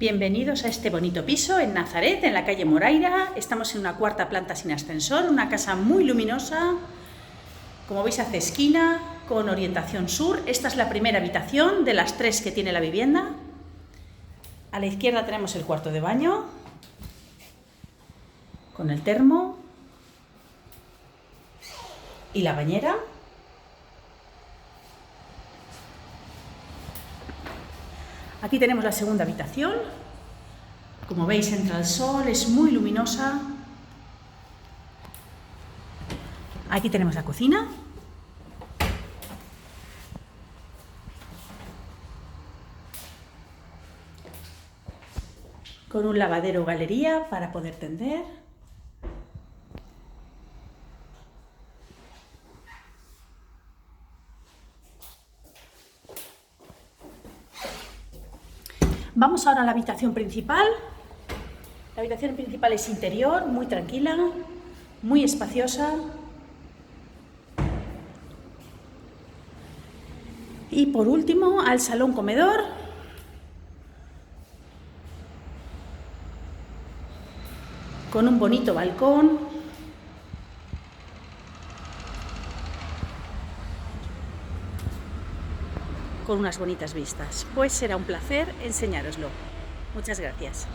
Bienvenidos a este bonito piso en Nazaret, en la calle Moraira. Estamos en una cuarta planta sin ascensor, una casa muy luminosa. Como veis, hace esquina, con orientación sur. Esta es la primera habitación de las 3 que tiene la vivienda. A la izquierda tenemos el cuarto de baño, con el termo y la bañera. Aquí tenemos la segunda habitación. Como veis, entra el sol, es muy luminosa. Aquí tenemos la cocina. Con un lavadero galería para poder tender. Vamos ahora a la habitación principal. La habitación principal es interior, muy tranquila, muy espaciosa. Y por último, al salón comedor. Con un bonito balcón. Con unas bonitas vistas. Pues será un placer enseñároslo. Muchas gracias.